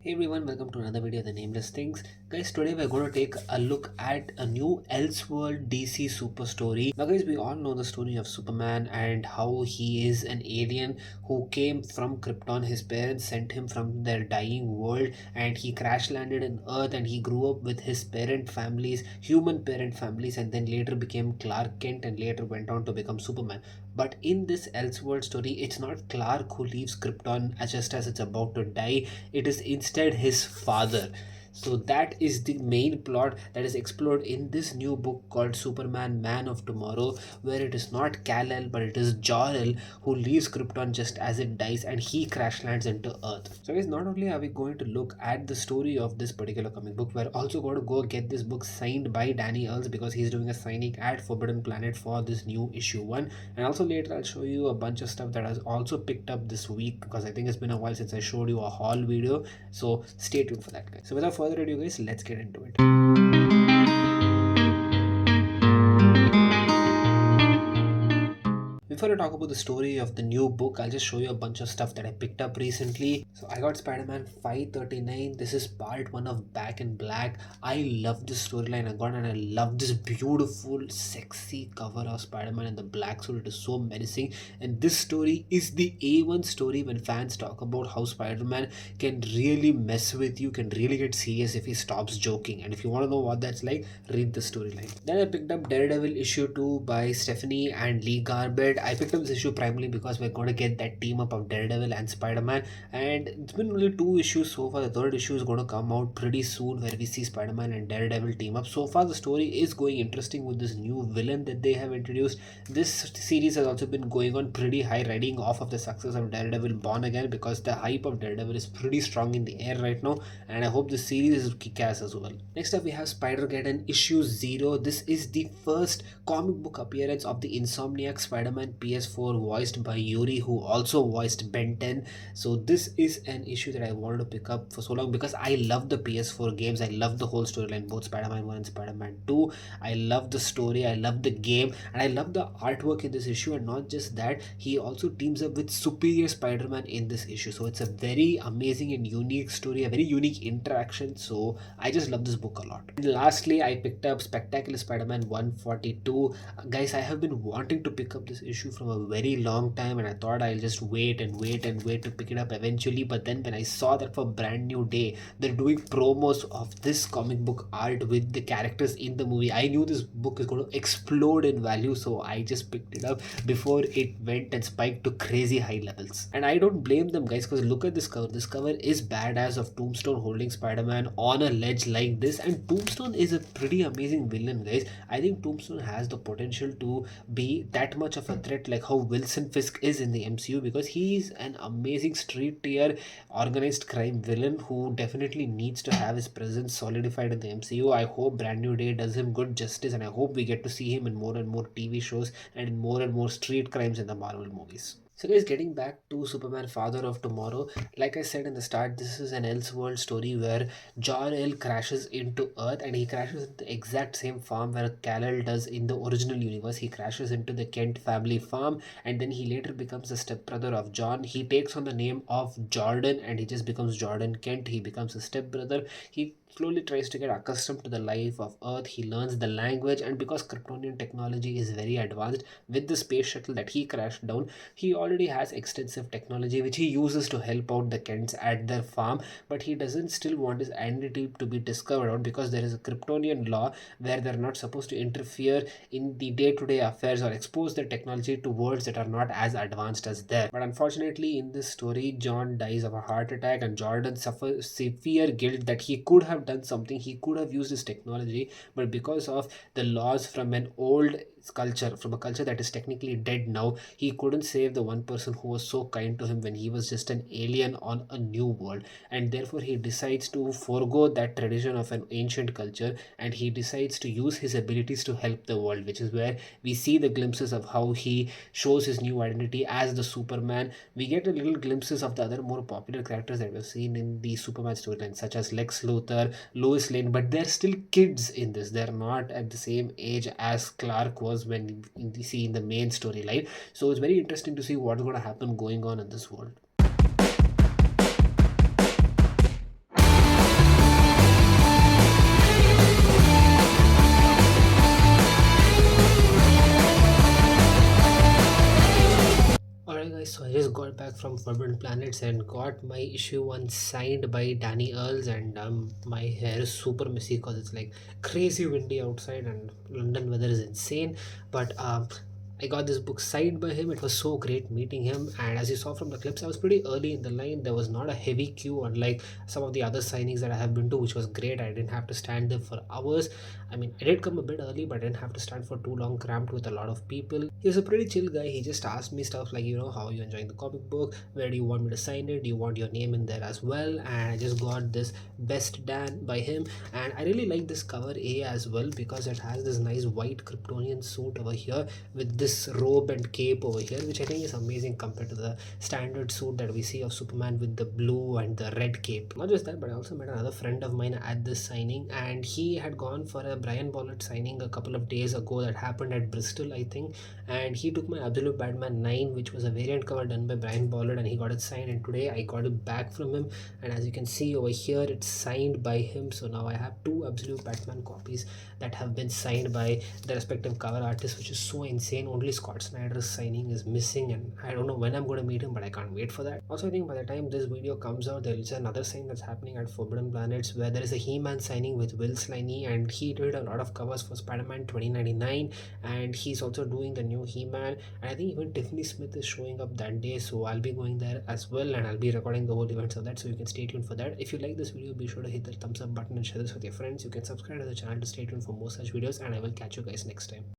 Hey everyone, welcome to another video of the Nameless Things. Guys, today we're going to take a look at a new Elseworld DC super story. Now guys, we all know the story of Superman and how he is an alien who came from Krypton. His parents sent him from their dying world and he crash landed in Earth and he grew up with his human parent families, and then later became Clark Kent and later went on to become Superman. But in this Elseworld story, it's not Clark who leaves Krypton just as it's about to die, it is instead his father. So that is the main plot that is explored in this new book called Superman Man of Tomorrow, where it is not Kal-El but it is Jor-El who leaves Krypton just as it dies and he crash lands into Earth. So guys, not only are we going to look at the story of this particular comic book, we're also going to go get this book signed by Danny Earls because he's doing a signing at Forbidden Planet for this new issue 1. And also later I'll show you a bunch of stuff that has also picked up this week because I think it's been a while since I showed you a haul video. So stay tuned for that, guys. So without further ado, guys, let's get into it. Before I talk about the story of the new book, I'll just show you a bunch of stuff that I picked up recently. So I got Spider-Man 539. This is part 1 of Back in Black. I love this storyline I got, and I love this beautiful, sexy cover of Spider-Man in the black suit. It is so menacing. And this story is the A1 story when fans talk about how Spider-Man can really mess with you, can really get serious if he stops joking. And if you want to know what that's like, read the storyline. Then I picked up Daredevil issue 2 by Stephanie and Lee Garbett. I picked up this issue primarily because we're going to get that team up of Daredevil and Spider-Man, and it's been only 2 issues so far. The third issue is going to come out pretty soon where we see Spider-Man and Daredevil team up. So far the story is going interesting with this new villain that they have introduced. This series has also been going on pretty high, riding off of the success of Daredevil Born Again, because the hype of Daredevil is pretty strong in the air right now, and I hope this series is kick-ass as well. Next up we have Spider-Geddon issue 0. This is the first comic book appearance of the Insomniac Spider-Man PS4 voiced by Yuri, who also voiced Ben 10. So this is an issue that I wanted to pick up for so long because I love the PS4 games. I love the whole storyline, both Spider-Man 1 and Spider-Man 2. I love the story, I love the game, and I love the artwork in this issue. And not just that, he also teams up with Superior Spider-Man in this issue. So it's a very amazing and unique story, a very unique interaction. So I just love this book a lot. And lastly, I picked up Spectacular Spider-Man 142. Guys, I have been wanting to pick up this issue from a very long time, and I thought I'll just wait to pick it up eventually. But then when I saw that for Brand New Day they're doing promos of this comic book art with the characters in the movie, I knew this book is going to explode in value, so I just picked it up before it went and spiked to crazy high levels. And I don't blame them, guys, because look at this cover. This cover is badass of Tombstone holding Spider-Man on a ledge like this, and Tombstone is a pretty amazing villain, guys. I think Tombstone has the potential to be that much of a threat like how Wilson Fisk is in the MCU, because he's an amazing street tier organized crime villain who definitely needs to have his presence solidified in the MCU. I hope Brand New Day does him good justice, and I hope we get to see him in more and more TV shows and in more and more street crimes in the Marvel movies. So guys, getting back to Superman Father of Tomorrow, like I said in the start, this is an Elseworld story where Jor-El crashes into Earth, and he crashes into the exact same farm where Kal-El does in the original universe. He crashes into the Kent family farm, and then he later becomes the stepbrother of John. He takes on the name of Jordan and he just becomes Jordan Kent. He becomes a stepbrother. He slowly tries to get accustomed to the life of Earth. He learns the language, and because Kryptonian technology is very advanced, with the space shuttle that he crashed down, he already has extensive technology which he uses to help out the Kents at their farm. But he doesn't still want his identity to be discovered out, because there is a Kryptonian law where they're not supposed to interfere in the day-to-day affairs or expose their technology to worlds that are not as advanced as theirs. But unfortunately, in this story, John dies of a heart attack, and Jordan suffers severe guilt that he could have done something. He could have used his technology, but because of the laws from an old culture, from a culture that is technically dead now, he couldn't save the one person who was so kind to him when he was just an alien on a new world. And therefore he decides to forego that tradition of an ancient culture, and he decides to use his abilities to help the world, which is where we see the glimpses of how he shows his new identity as the Superman. We get a little glimpses of the other more popular characters that we've seen in the Superman storyline, such as Lex Luthor, Lois Lane, but they're still kids in this. They're not at the same age as Clark was when we see in the main storyline. So it's very interesting to see what's going to happen going on in this world. from Forbidden Planets and got my issue 1 signed by Danny Earls, and my hair is super messy because it's like crazy windy outside and London weather is insane. But I got this book signed by him. It was so great meeting him. And as you saw from the clips, I was pretty early in the line. There was not a heavy queue, unlike some of the other signings that I have been to, which was great. I didn't have to stand there for hours. I mean, I did come a bit early, but I didn't have to stand for too long, cramped with a lot of people. He was a pretty chill guy. He just asked me stuff like, how are you enjoying the comic book? Where do you want me to sign it? Do you want your name in there as well? And I just got this Best Dan by him. And I really like this cover A as well because it has this nice white Kryptonian suit over here with this robe and cape over here, which I think is amazing compared to the standard suit that we see of Superman with the blue and the red cape. Not just that, but I also met another friend of mine at this signing, and he had gone for a Brian Bollett signing a couple of days ago that happened at Bristol, I think, and he took my Absolute Batman 9, which was a variant cover done by Brian Bollett, and he got it signed, and today I got it back from him, and as you can see over here, it's signed by him. So now I have two Absolute Batman copies that have been signed by the respective cover artists, which is so insane. Only Scott Snyder's signing is missing, and I don't know when I'm going to meet him, but I can't wait for that. Also, I think by the time this video comes out, there is another sign that's happening at Forbidden Planets where there is a He-Man signing with Will Sliney, and he did a lot of covers for Spider-Man 2099, and he's also doing the new He-Man, and I think even Tiffany Smith is showing up that day, so I'll be going there as well, and I'll be recording the whole events of that, so you can stay tuned for that. If you like this video, be sure to hit the thumbs up button and share this with your friends. You can subscribe to the channel to stay tuned for more such videos, and I will catch you guys next time.